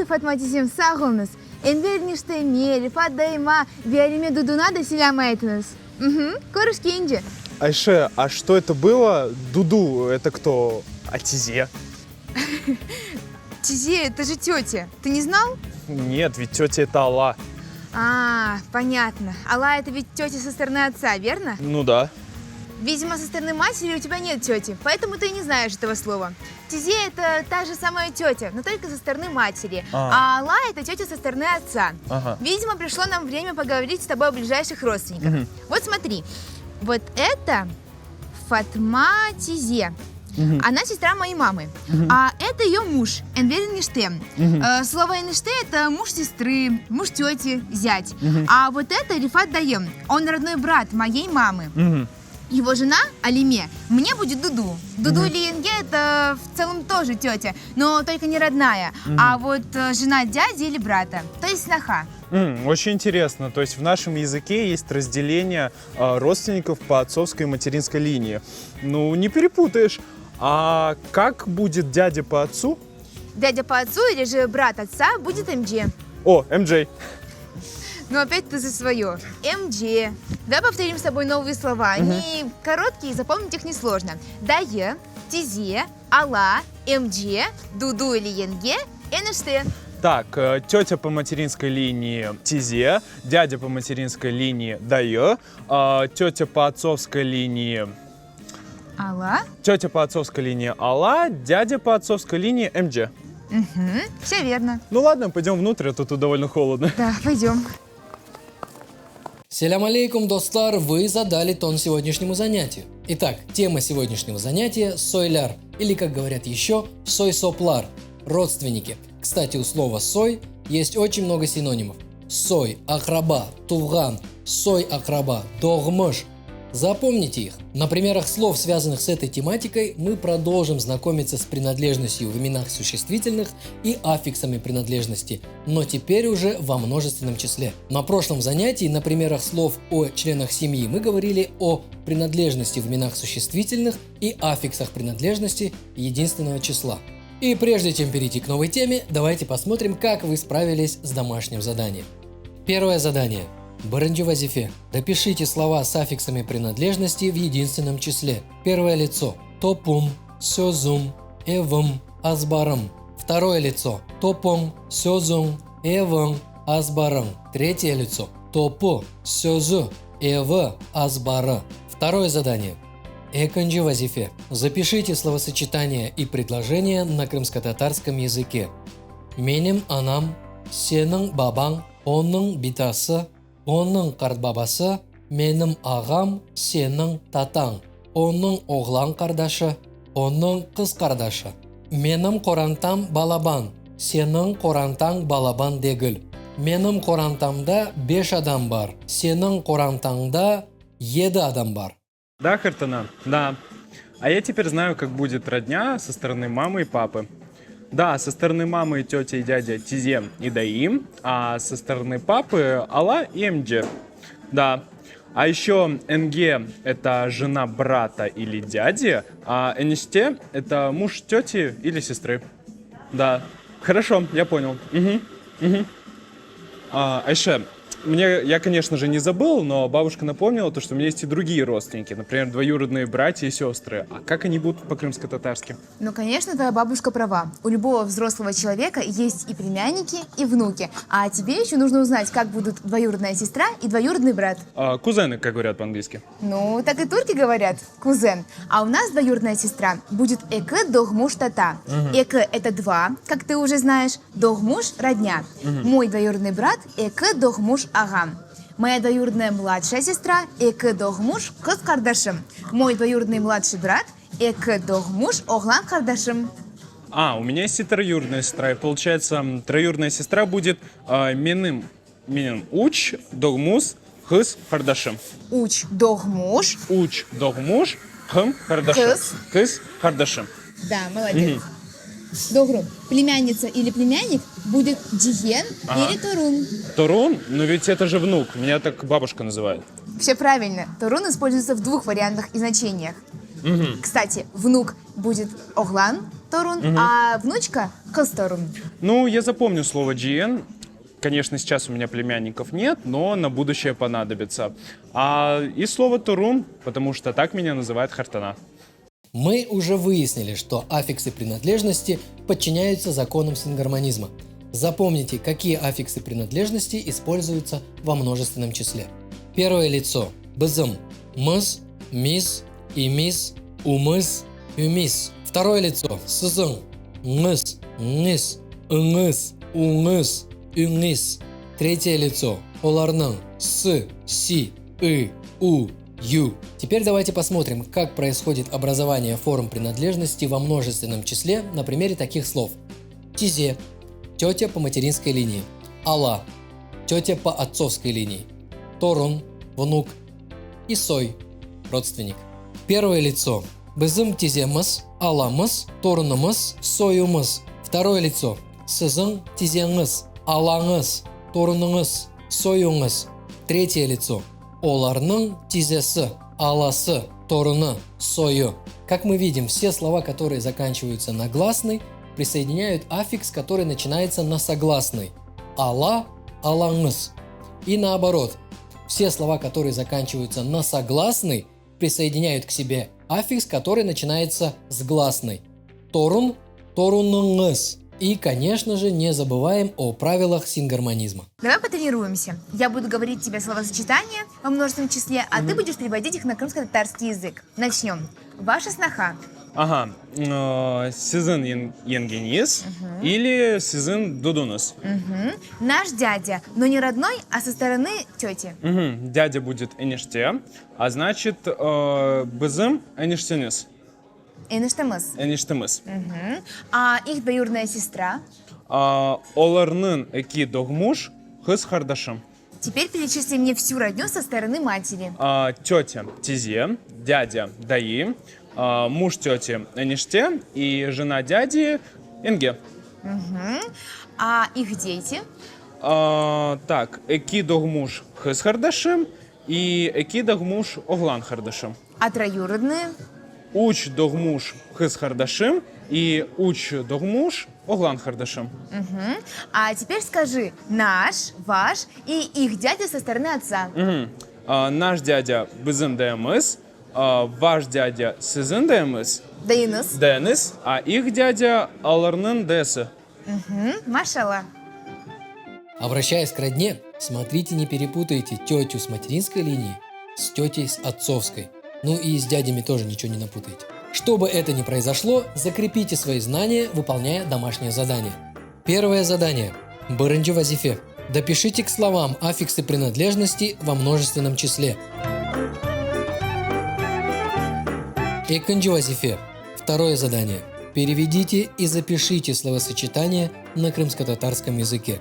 Фатматизем сағылыңыз. Энверниште мер, фадайма, биариме дудуна да селямайтыңыз. Көріш кейінже. Айше, а что это было? Дуду, это кто? А Тизе? Тизе, это же тетя. Ты не знал? Нет, ведь тетя это Алла. А, понятно. Алла это ведь тетя со стороны отца, верно? Ну да. Видимо, со стороны матери у тебя нет тети, поэтому ты не знаешь этого слова. Тизе это та же самая тетя, но только со стороны матери. А Алла это тетя со стороны отца. Видимо, пришло нам время поговорить с тобой о ближайших родственниках. Вот смотри, вот это Фатма Тизе. Она сестра моей мамы. А это ее муж, Энвер Ниште. Слово Ниште это муж сестры, муж тети, зять. А вот это Рифат Даем. Он родной брат моей мамы. Его жена, Алиме, мне будет Дуду. Дуду или Енге это в целом тоже тетя, но только не родная. А вот жена дяди или брата, то есть сноха. Очень интересно. То есть в нашем языке есть разделение родственников по отцовской и материнской линии. Ну, не перепутаешь. А как будет дядя по отцу? Дядя по отцу или же брат отца будет МД. О, МД. Ну опять ты за свое. МД. Давай повторим с тобой новые слова. Они короткие, запомнить их несложно. Дае, Тизе, Алла, МД, Дуду или Енге, Энеште. Так, тетя по материнской линии Тизе, дядя по материнской линии Дае, тетя по отцовской линии Алла. Тетя по отцовской линии Алла, дядя по отцовской линии МД. Все верно. Ну ладно, пойдем внутрь, а то тут довольно холодно. Да, пойдем. Селям алейкум, достар, вы задали тон сегодняшнему занятию. Итак, тема сегодняшнего занятия – сойляр, или, как говорят еще, сой-соплар, родственники. Кстати, у слова «сой» есть очень много синонимов. Сой, акраба, туган, сой, акраба, догмыш. Запомните их. На примерах слов, связанных с этой тематикой, мы продолжим знакомиться с принадлежностью в именах существительных и аффиксами принадлежности, но теперь уже во множественном числе. На прошлом занятии на примерах слов о членах семьи мы говорили о принадлежности в именах существительных и аффиксах принадлежности единственного числа. И прежде чем перейти к новой теме, давайте посмотрим, как вы справились с домашним заданием. Первое задание. Баранджи вазифе. Допишите слова с аффиксами принадлежности в единственном числе. Первое лицо. Топум, сёзум, эвым, азбарам. Второе лицо. Топум, сёзум, эвым, азбарам. Третье лицо. Топу, сёзу, эвы, азбара. Второе задание. Эканджи вазифе. Запишите словосочетания и предложения на крымско-татарском языке. Меним анам, сенің бабаң, оның битасы, оның қартбабасы, менің ағам, сенің татаң, оның оғлан қардашы, оның қыз қардашы. Менің қорантам балабан, сенің қорантаң балабан дегіл. Менің қорантамда 5 адам бар, сенің қорантаңда 7 адам бар. Да, Хартана? Да. А я теперь знаю, как будет родня со стороны мамы и папы. Да, со стороны мамы тетя и дядя Тизе и Даим, а со стороны папы Алла и МД. Да. А еще НГ – это жена брата или дяди, а НСТ – это муж тети или сестры. Да. Хорошо, я понял. Айше, я, конечно же, не забыл, но бабушка напомнила, что у меня есть и другие родственники, например, двоюродные братья и сестры. А как они будут по-крымско-татарски? Ну, конечно, твоя бабушка права. У любого взрослого человека есть и племянники, и внуки. А тебе еще нужно узнать, как будут двоюродная сестра и двоюродный брат. Кузены, как говорят по-английски. Ну, так и турки говорят, кузен. А у нас двоюродная сестра будет эке догмуш тата. Эке – это 2, как ты уже знаешь. Догмуш – родня. Мой двоюродный брат эке догмуш агам. Моя двоюродная младшая сестра эке догмуш кыз кардашым. Мой двоюродный младший брат эке догмуш оглан кардашым. У меня есть и троюродная сестра, и получается, троюродная сестра будет меным уч догмус хыз кардашым. Уч догмуш. Уч догмуш хым кардашым. Хыз кардашым. Да, молодец. Догру. Племянница или племянник будет Диген или Торун. Торун? Но ведь это же внук. Меня так бабушка называет. Все правильно. Торун используется в 2 вариантах и значениях. Кстати, внук будет Оглан, торун, а внучка кыз торун. Ну, я запомню слово GN. Конечно, сейчас у меня племянников нет, но на будущее понадобится. И слово турун, потому что так меня называет Хартана. Мы уже выяснили, что аффиксы принадлежности подчиняются законам сингармонизма. Запомните, какие аффиксы принадлежности используются во множественном числе. Первое лицо – бзм, мыс, мис, имис, умыс, юмис. Второе лицо – сзм, мыс, нис, ыңыс, уңыс, үңис. Третье лицо – оларның, с, си, у, ю. Теперь давайте посмотрим, как происходит образование форм принадлежности во множественном числе на примере таких слов. Тизе – тетя по материнской линии. Ала – тетя по отцовской линии. Торун – внук. И сой – родственник. Первое лицо – бзым тиземыс, аламыс, торунымыс, сойумыс. Второе лицо – сызың тизеңыз, алаңыз, торуныңыз, сойуңыз. Третье лицо – оларның тизесі, аласы, торуны, сою. Как мы видим, все слова, которые заканчиваются на гласный, присоединяют аффикс, который начинается на согласный. Ала, алаңыз. И наоборот, все слова, которые заканчиваются на согласный, присоединяют к себе аффикс, который начинается с гласной. Торун, торуныңыз. И, конечно же, не забываем о правилах сингармонизма. Давай потренируемся. Я буду говорить тебе словосочетания во множественном числе, а ты будешь переводить их на крымско-татарский язык. Начнем. Ваша сноха. Ага. Сизын енгенис или сизын дудунус. Наш дядя, но не родной, а со стороны тети. Дядя будет эниште, а значит бызым эништенис. Эништамыс. Эништемис. А их двоюродная сестра. Оларнын эки догмуш хыз хардашым. Теперь перечисли мне всю родню со стороны матери. Тетя Тизе, дядя Даи, муж тети Эниште и жена дяди Инге. А их дети. Так, эки догмуш хыз хардашым и эки догмуш оглан хардашым. А троюродные. Уч догмуш хыз хардашым и уч догмуш оглан хардашым. А теперь скажи наш, ваш и их дядя со стороны отца. Наш дядя бызым даемыс, ваш дядя сызын даемыс, Дайнус. Денис, а их дядя аларнын десы. Машалла. Обращаясь к родне, смотрите, не перепутайте тетю с материнской линии с тетей с отцовской. Ну и с дядями тоже ничего не напутайте. Чтобы это не произошло, закрепите свои знания, выполняя домашнее задание. Первое задание. Бырынчы вазифе. Допишите к словам аффиксы принадлежности во множественном числе. Экынчы вазифе. Второе задание. Переведите и запишите словосочетание на крымско-татарском языке.